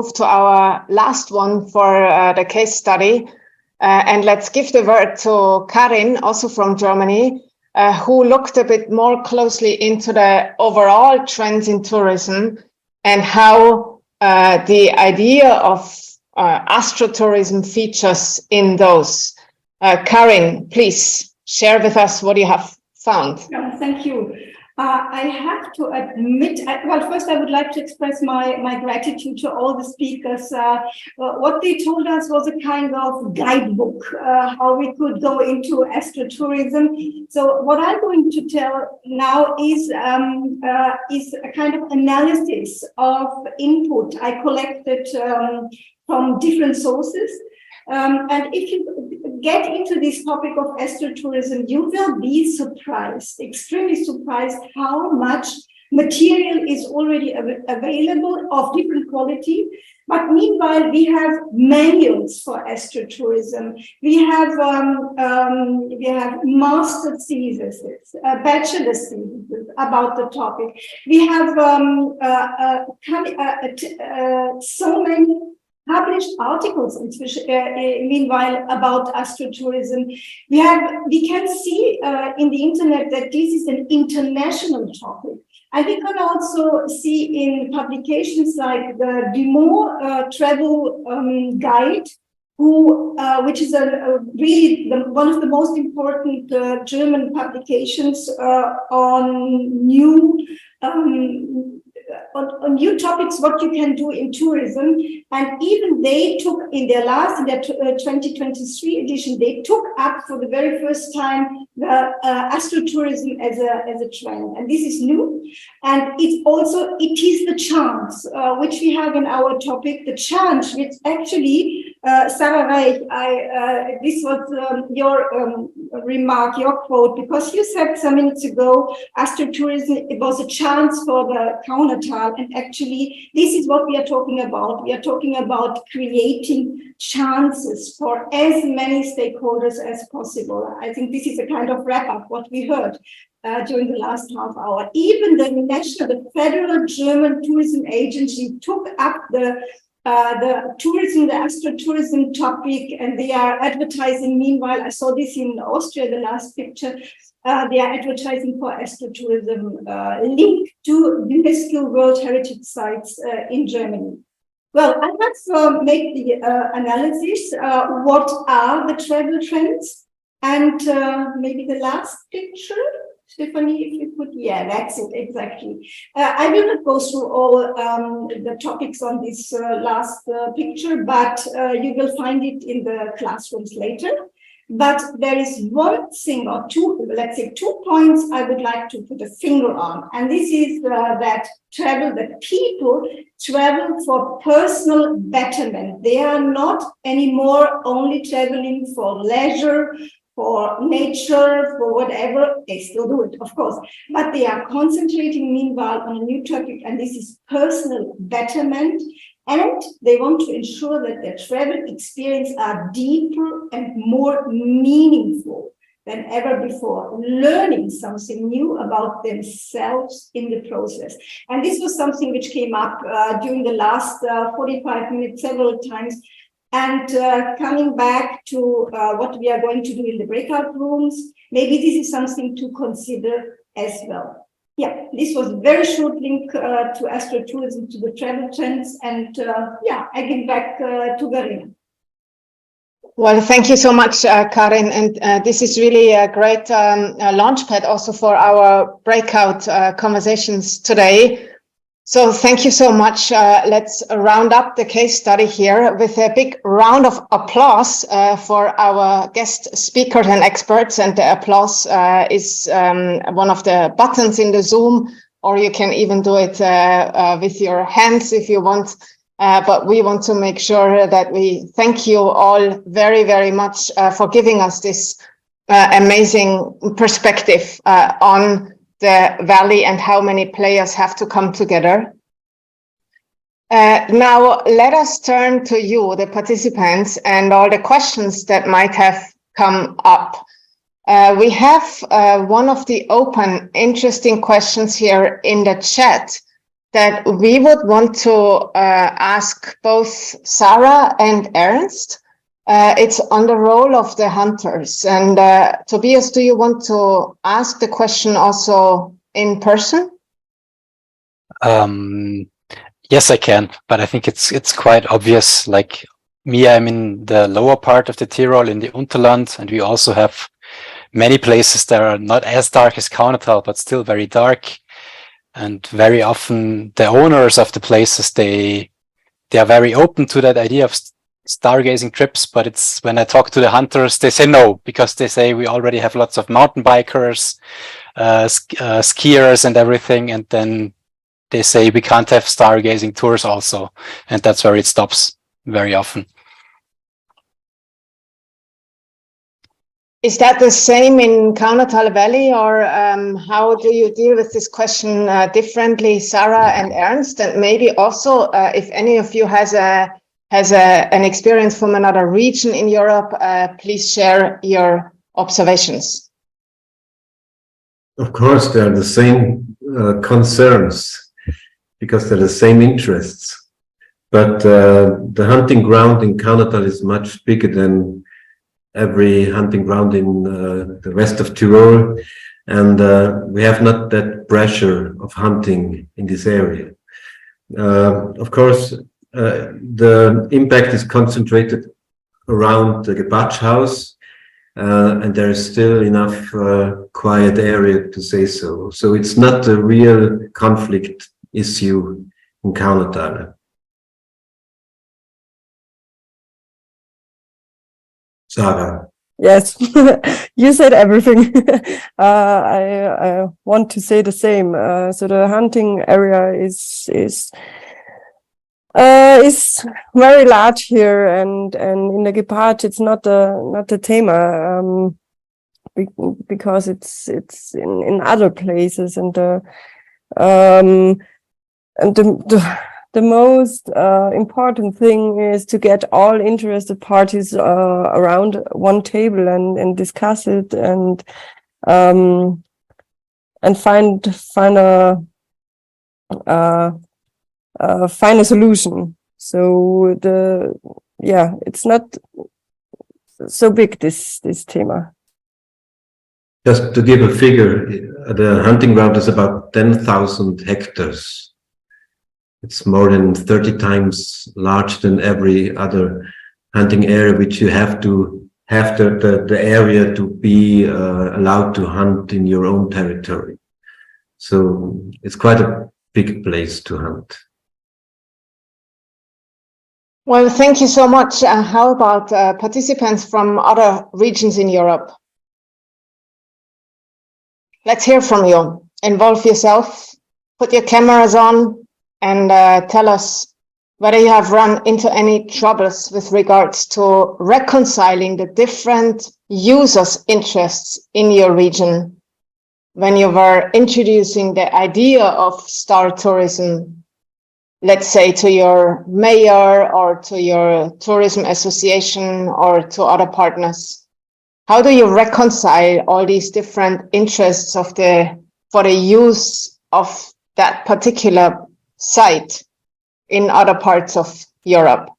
move to our last one for the case study. And let's give the word to Karin, also from Germany, who looked a bit more closely into the overall trends in tourism and how the idea of astrotourism features in those. Karin, please share with us what you have found. Thank you. I have to admit, well, first I would like to express my gratitude to all the speakers. What they told us was a kind of guidebook, how we could go into astrotourism. So what I'm going to tell now is a kind of analysis of input I collected from different sources. And if you get into this topic of astrotourism, you will be surprised, extremely surprised, how much material is already available of different quality. But meanwhile, we have manuals for astrotourism. We have master theses, bachelor theses about the topic. We have so many published articles, meanwhile, about astrotourism. We can see in the internet that this is an international topic. And we can also see in publications like the Dumont Travel Guide, which is really one of the most important German publications on new topics, what you can do in tourism. And even they took in their 2023 edition, they took up for the very first time the astrotourism as a trend. And this is new. And it is the chance which we have in our topic, the chance which actually, Sarah Reich, this was your remark, your quote, because you said some minutes ago, astrotourism, it was a chance for the Kaunertal. And actually, this is what we are talking about. We are talking about creating chances for as many stakeholders as possible. I think this is a kind of wrap up what we heard during the last half hour. Even the Federal German Tourism Agency took up the astrotourism topic, and they are advertising. Meanwhile, I saw this in Austria, the last picture. They are advertising for astrotourism linked to UNESCO World Heritage Sites in Germany. Well, I have made the analysis. What are the travel trends? And maybe the last picture. Stephanie, if you could, yeah, that's it, exactly. I will not go through all the topics on this last picture, but you will find it in the classrooms later. But there is one thing or two, let's say 2 points I would like to put a finger on. And this is that people travel for personal betterment. They are not anymore only traveling for leisure, for nature, for whatever. They still do it, of course, but they are concentrating meanwhile on a new topic, and this is personal betterment. And they want to ensure that their travel experience are deeper and more meaningful than ever before, learning something new about themselves in the process. And this was something which came up during the last 45 minutes several times. And coming back to what we are going to do in the breakout rooms, maybe this is something to consider as well. Yeah, this was a very short link to astrotourism, to the travel trends. And I give back to Verena. Well, thank you so much, Karin. And this is really a great launchpad also for our breakout conversations today. So thank you so much. Let's round up the case study here with a big round of applause for our guest speakers and experts. And the applause is one of the buttons in the Zoom, or you can even do it with your hands if you want. But we want to make sure that we thank you all very, very much for giving us this amazing perspective on the valley and how many players have to come together. Now, let us turn to you, the participants, and all the questions that might have come up. We have one of the open, interesting questions here in the chat. that we would want to ask both Sarah and Ernst. It's on the role of the hunters. And Tobias, do you want to ask the question also in person? Yes, I can, but I think it's quite obvious. Like me, I'm in the lower part of the Tyrol in the Unterland, and we also have many places that are not as dark as Kaunertal, but still very dark. And very often the owners of the places, they are very open to that idea of stargazing trips, but it's when I talk to the hunters, they say no, because they say we already have lots of mountain bikers, skiers and everything, and then they say we can't have stargazing tours also, and that's where it stops very often. Is that the same in Kaunertal Valley, or how do you deal with this question differently, Sarah and Ernst? And maybe also, if any of you has an experience from another region in Europe, please share your observations. Of course, they are the same concerns because they're the same interests. But the hunting ground in Kaunertal is much bigger than every hunting ground in the rest of Tyrol, and we have not that pressure of hunting in this area. Of course, the impact is concentrated around the Gebachhaus, and there is still enough quiet area to say so. So it's not a real conflict issue in Kaunertal. Sarah. Yes, you said everything. I want to say the same. So the hunting area is very large here, and in the Gebhardt it's not the Thema, because it's in other places, and the most important thing is to get all interested parties around one table and discuss it and find a solution. So it's not so big, this Thema. Just to give a figure, the hunting ground is about 10,000 hectares. It's more than 30 times larger than every other hunting area, which you have to have the area to be allowed to hunt in your own territory. So it's quite a big place to hunt. Well, thank you so much. How about participants from other regions in Europe? Let's hear from you. Involve yourself, put your cameras on, and tell us whether you have run into any troubles with regards to reconciling the different users' interests in your region when you were introducing the idea of star tourism, let's say to your mayor or to your tourism association or to other partners. How do you reconcile all these different interests for the use of that particular site in other parts of Europe?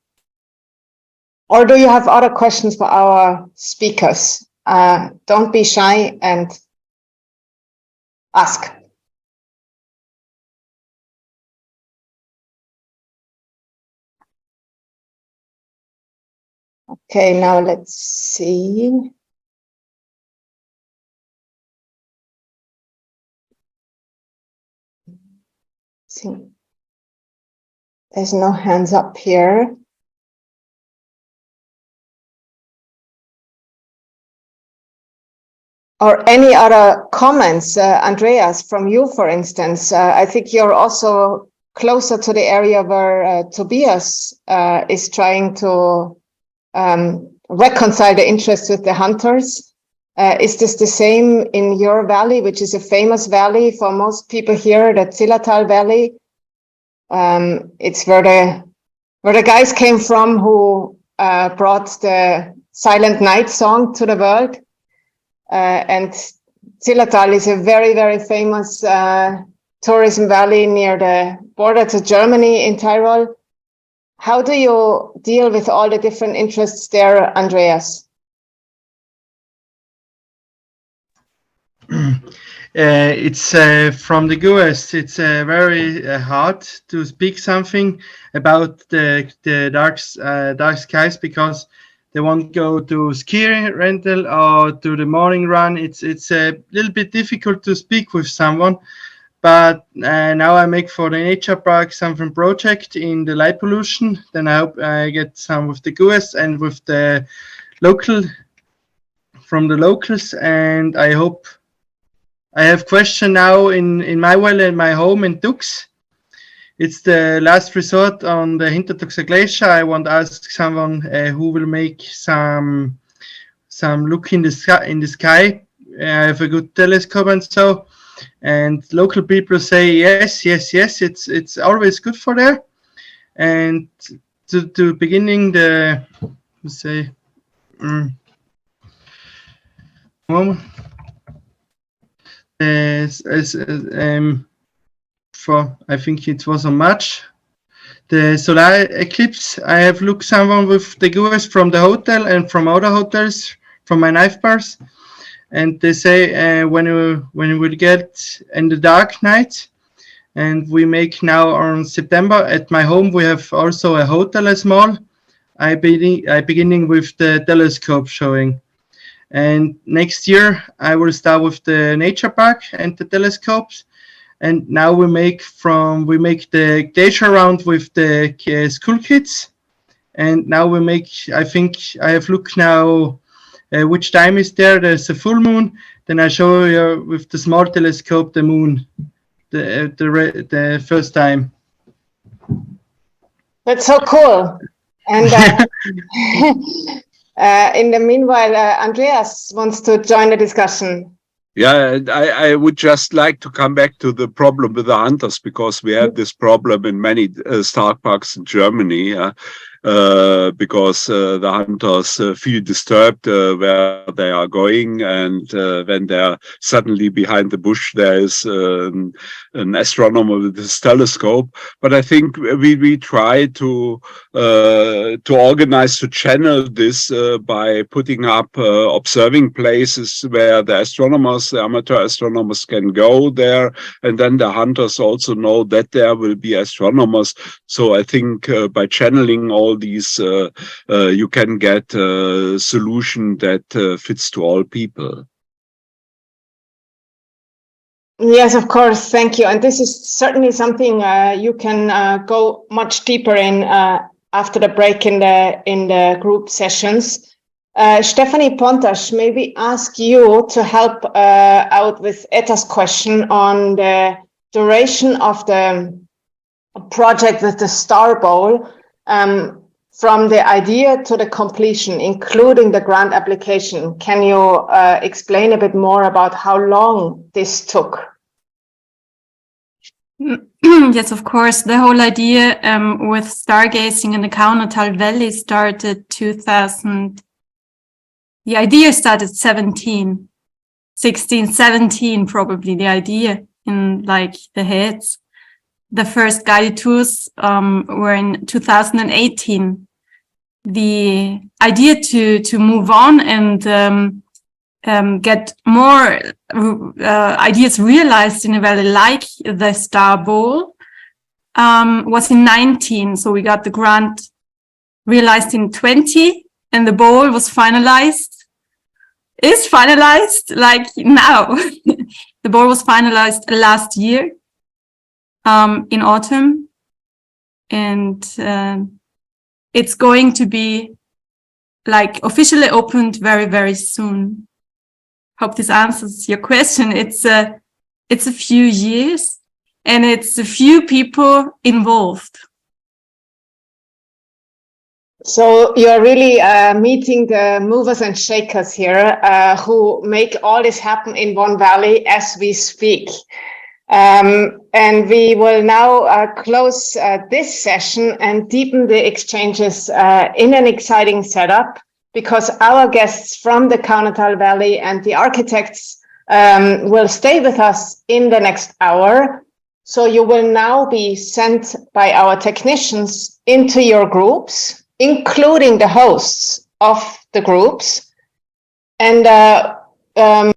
Or do you have other questions for our speakers? Don't be shy and ask. Okay, now let's see. There's no hands up here. Or any other comments, Andreas, from you, for instance? I think you're also closer to the area where Tobias is trying to reconcile the interests with the hunters. Is this the same in your valley, which is a famous valley for most people here, the Zillertal Valley? It's where the guys came from who brought the Silent Night song to the world. And Zillertal is a very, very famous tourism valley near the border to Germany in Tyrol. How do you deal with all the different interests there, Andreas? It's from the US. It's very hard to speak something about the dark skies because they won't go to ski rental or to the morning run. It's a little bit difficult to speak with someone. But now I make for the nature park something project in the light pollution. Then I hope I get some with the US and with the local from the locals, and I hope. I have question now in my well in my home in Tux. It's the last resort on the Hintertuxer Glacier. I want to ask someone who will make some look in the sky. I have a good telescope and so, and local people say yes. It's always good for there. And to beginning the for I think it was on March, the solar eclipse. I have looked someone with the US from the hotel and from other hotels from my knife bars, and they say when you will get in the dark night, and we make now on September at my home we have also a hotel as small. I beginning with the telescope showing. And next year I will start with the nature park and the telescopes. And now we make the glacier round with the school kids. And now we make, I think I have looked now which time is there. There's a full moon. Then I show you with the small telescope the moon, the first time. That's so cool. And in the meanwhile, Andreas wants to join the discussion. Yeah, I would just like to come back to the problem with the hunters, because we have this problem in many Stark parks in Germany, because the hunters feel disturbed where they are going, and when they're suddenly behind the bush, there is an astronomer with his telescope. But I think we try to organize, to channel this by putting up observing places where the astronomers, the amateur astronomers, can go there, and then the hunters also know that there will be astronomers. So I think by channeling all these, you can get a solution that fits to all people. Yes, of course. Thank you. And this is certainly something you can go much deeper in after the break in the group sessions. Stephanie Pontas, maybe ask you to help out with Eta's question on the duration of the project with the Star Bowl, from the idea to the completion, including the grant application. Can you explain a bit more about how long this took? Yes, of course. The whole idea with stargazing in the Kaunertal Valley started 2000. The idea started 16, 17 probably, the idea in like the heads. The first guided tours were in 2018. The idea to move on and get more ideas realized in a valley like the Star Bowl was in 19. So we got the grant realized in 20, and the bowl was is finalized like now. The bowl was finalized last year in autumn, and it's going to be like officially opened very, very soon. Hope this answers your question. It's a few years, and it's a few people involved. So you're really meeting the movers and shakers here who make all this happen in one valley as we speak. And we will now close this session and deepen the exchanges in an exciting setup, because our guests from the Kaunertal Valley and the architects will stay with us in the next hour. So you will now be sent by our technicians into your groups, including the hosts of the groups. And